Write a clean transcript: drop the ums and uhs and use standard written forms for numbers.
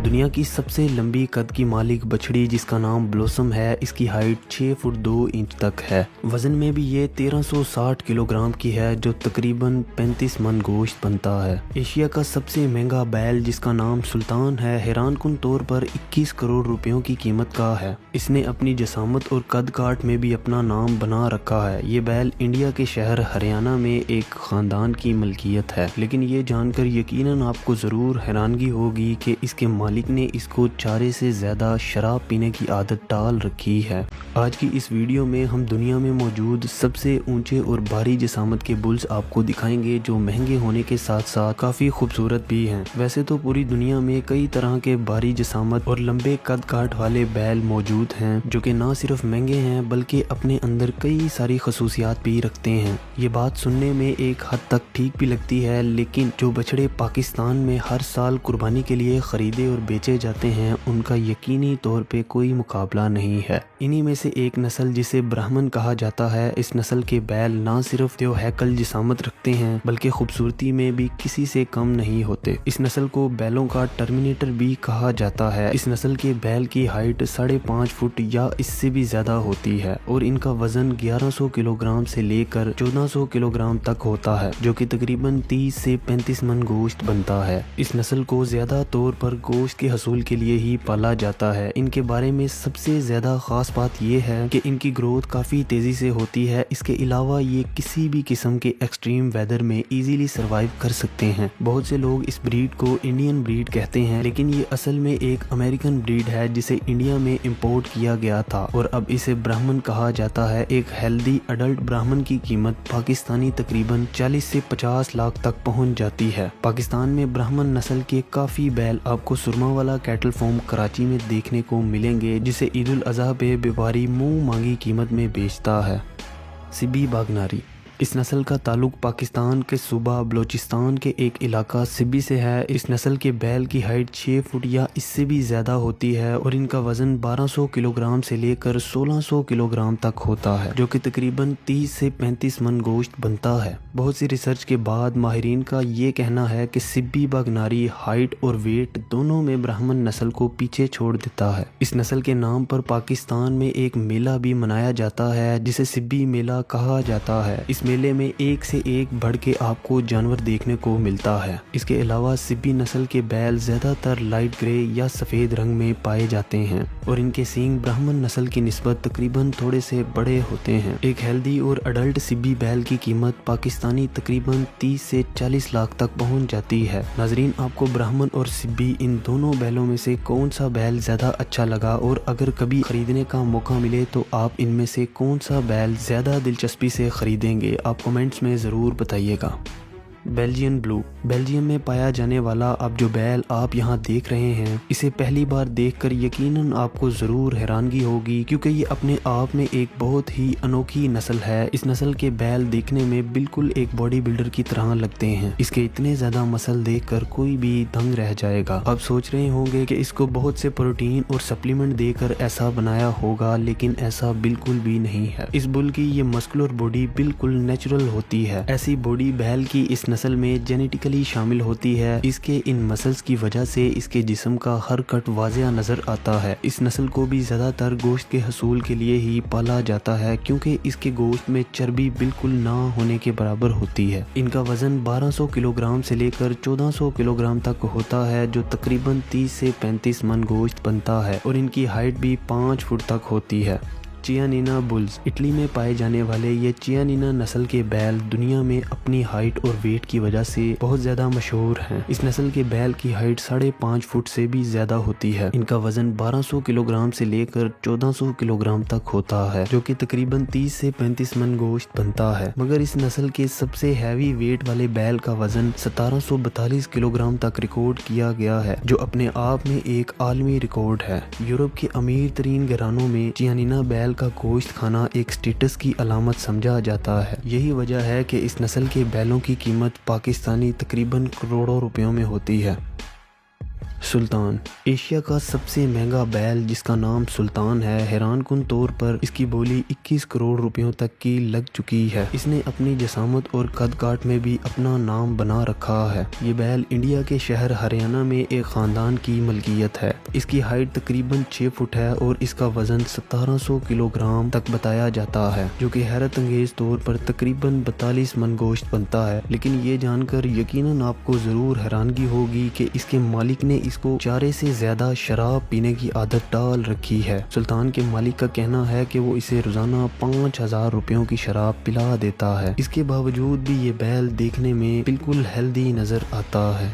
दुनिया की सबसे लंबी कद की मालिक बछड़ी जिसका नाम ब्लॉसम है, इसकी हाइट 6 फुट 2 इंच तक है। वजन में भी ये 1360 किलोग्राम की है, जो तकरीबन 35 मन गोश्त बनता है। एशिया का सबसे महंगा बैल जिसका नाम सुल्तान है, हैरानकुन तौर पर 21 करोड़ रुपयों की कीमत का है। इसने अपनी जसामत और कद काठ में भी अपना नाम बना रखा है। ये बैल इंडिया के शहर हरियाणा में एक खानदान की मलकियत है, लेकिन ये जानकर यकीनन आपको जरूर हैरानगी होगी कि इसके मालिक ने इसको चारे से ज्यादा शराब पीने की आदत डाल रखी है। आज की इस वीडियो में हम दुनिया में मौजूद सबसे ऊंचे और भारी जसामत के बुल्स आपको दिखाएंगे, जो महंगे होने के साथ साथ काफी खूबसूरत भी हैं। वैसे तो पूरी दुनिया में कई तरह के भारी जसामत और लंबे कद काठ वाले बैल मौजूद हैं, जो कि ना सिर्फ महंगे हैं बल्कि अपने अंदर कई सारी खसूसियात भी रखते हैं। ये बात सुनने में एक हद तक ठीक भी लगती है, लेकिन जो बछड़े पाकिस्तान में हर साल कुर्बानी के लिए खरीदे और बेचे जाते हैं, उनका यकीनी तौर पे कोई मुकाबला नहीं है। इन्हीं में से एक नस्ल जिसे ब्राह्मण कहा जाता है, इस नस्ल के बैल ना सिर्फ त्यो हैकल जिसामत रखते हैं बल्कि खूबसूरती में भी किसी से कम नहीं होते। इस नस्ल को बैलों का टर्मिनेटर भी कहा जाता है। इस नस्ल के बैल की हाइट 5.5 फुट या इससे भी ज्यादा होती है और इनका वजन 1100 किलोग्राम से लेकर 1400 किलोग्राम तक होता है, जो कि तकरीबन 30 से 35 मन गोश्त बनता है। इस नस्ल को ज्यादा तौर पर गोश्त के हसूल के लिए ही पाला जाता है। इनके बारे में सबसे ज्यादा खास बात यह है कि इनकी ग्रोथ काफी तेजी से होती है। इसके अलावा ये किसी भी किस्म के एक्सट्रीम वेदर में इजीली सरवाइव कर सकते हैं। बहुत से लोग इस ब्रीड को इंडियन ब्रीड कहते हैं, लेकिन ये असल में एक अमेरिकन ब्रीड है जिसे इंडिया में इंपोर्ट किया गया था और अब इसे ब्राह्मण कहा जाता है। एक हेल्दी अडल्ट ब्राह्मण की कीमत पाकिस्तानी तकरीबन 40 से 50 लाख तक पहुंच जाती है। पाकिस्तान में ब्राह्मण नस्ल के काफी बैल आपको सुरमावाला कैटल फार्म कराची में देखने को मिलेंगे, जिसे ईद उल अजहा पे व्यापारी मुंह मांगी कीमत में बेचता है। सिब्बी बागनारी। इस नस्ल का ताल्लुक पाकिस्तान के सूबा बलोचिस्तान के एक इलाका सिब्बी से है। इस नस्ल के बैल की हाइट 6 फुट या इससे भी ज्यादा होती है और इनका वजन 1200 किलोग्राम से लेकर 1600 किलोग्राम तक होता है, जो कि तकरीबन 30 से 35 मन गोश्त बनता है। बहुत सी रिसर्च के बाद माहिरीन का ये कहना है कि सिब्बी बागनारी हाइट और वेट दोनों में ब्राह्मण नस्ल को पीछे छोड़ देता है। इस नस्ल के नाम पर पाकिस्तान में एक मेला भी मनाया जाता है जिसे सिब्बी मेला कहा जाता है। इस मेले में एक से एक बढ़ के आपको जानवर देखने को मिलता है। इसके अलावा सिब्बी नस्ल के बैल ज्यादातर लाइट ग्रे या सफेद रंग में पाए जाते हैं और इनके सींग ब्राह्मण नस्ल की निस्बत तकरीबन थोड़े से बड़े होते हैं। एक हेल्दी और अडल्ट सिब्बी बैल की कीमत पाकिस्तानी तकरीबन 30 से 40 लाख तक पहुंच जाती है। नाजरीन, आपको ब्राह्मण और सिब्बी इन दोनों बैलों में से कौन सा बैल ज्यादा अच्छा लगा, और अगर कभी खरीदने का मौका मिले तो आप इनमें से कौन सा बैल ज्यादा दिलचस्पी से खरीदेंगे? आप कमेंट्स में ज़रूर बताइएगा। Belgian blue. बेल्जियम में पाया जाने वाला अब जो बैल आप यहाँ देख रहे हैं, इसे पहली बार देखकर यकीनन आपको ज़रूर हैरानगी होगी, क्योंकि ये अपने आप में एक बहुत ही अनोखी नस्ल है। इस नस्ल के बैल देखने में बिल्कुल एक बॉडी बिल्डर की तरह लगते हैं। इसके इतने ज़्यादा मसल देखकर कोई भी दंग रह जाएगा। आप सोच रहे होंगे कि इसको बहुत से प्रोटीन और सप्लीमेंट देकर ऐसा बनाया होगा, लेकिन ऐसा बिल्कुल भी नहीं है। इस बुल की ये मस्कुलर बॉडी बिल्कुल नेचुरल होती है। ऐसी बॉडी बैल की इस नस्ल में जेनेटिकली शामिल होती है। इसके इन मसल्स की वजह से इसके जिस्म का हर कट वाज़िया नजर आता है। इस नस्ल को भी ज्यादातर गोश्त के हसूल के लिए ही पाला जाता है, क्योंकि इसके गोश्त में चर्बी बिल्कुल ना होने के बराबर होती है। इनका वजन 1200 किलोग्राम से लेकर 1400 किलोग्राम तक होता है, जो तकरीबन 30 से 35 मन गोश्त बनता है और इनकी हाइट भी 5 फुट तक होती है। चियानिना बुल्स। इटली में पाए जाने वाले ये चियानिना नस्ल के बैल दुनिया में अपनी हाइट और वेट की वजह से बहुत ज्यादा मशहूर हैं। इस नस्ल के बैल की हाइट 5.5 फुट से भी ज्यादा होती है। इनका वजन 1200 किलोग्राम से लेकर 1400 किलोग्राम तक होता है, जो कि तकरीबन 30 से 35 मन गोश्त बनता है। मगर इस नस्ल के सबसे हैवी वेट वाले बैल का वजन 1742 किलोग्राम तक रिकॉर्ड किया गया है, जो अपने आप में एक आलमी रिकॉर्ड है। यूरोप के अमीर तरीन घरानों में चियानिना बैल का गोश्त खाना एक स्टेटस की अलामत समझा जाता है। यही वजह है कि इस नस्ल के बैलों की कीमत पाकिस्तानी तकरीबन करोड़ों रुपयों में होती है। سلطان ایشیا کا سب سے مہنگا بیل جس کا نام سلطان ہے، حیران کن طور پر اس کی بولی 21 کروڑ روپیوں تک کی لگ چکی ہے۔ اس نے اپنی جسامت اور قد کاٹ میں بھی اپنا نام بنا رکھا ہے۔ یہ بیل انڈیا کے شہر ہریانہ میں ایک خاندان کی ملکیت ہے۔ اس کی ہائٹ تقریباً 6 فٹ ہے اور اس کا وزن 1700 کلو گرام تک بتایا جاتا ہے، جو کہ حیرت انگیز طور پر تقریباً 42 من گوشت بنتا ہے۔ لیکن یہ جان کر یقیناً آپ کو ضرور حیرانگی ہوگی کہ اس کے مالک نے اس کو چارے سے زیادہ شراب پینے کی عادت ڈال رکھی ہے۔ سلطان کے مالک کا کہنا ہے کہ وہ اسے روزانہ 5000 روپیوں کی شراب پلا دیتا ہے۔ اس کے باوجود بھی یہ بیل دیکھنے میں بالکل ہیلدی نظر آتا ہے۔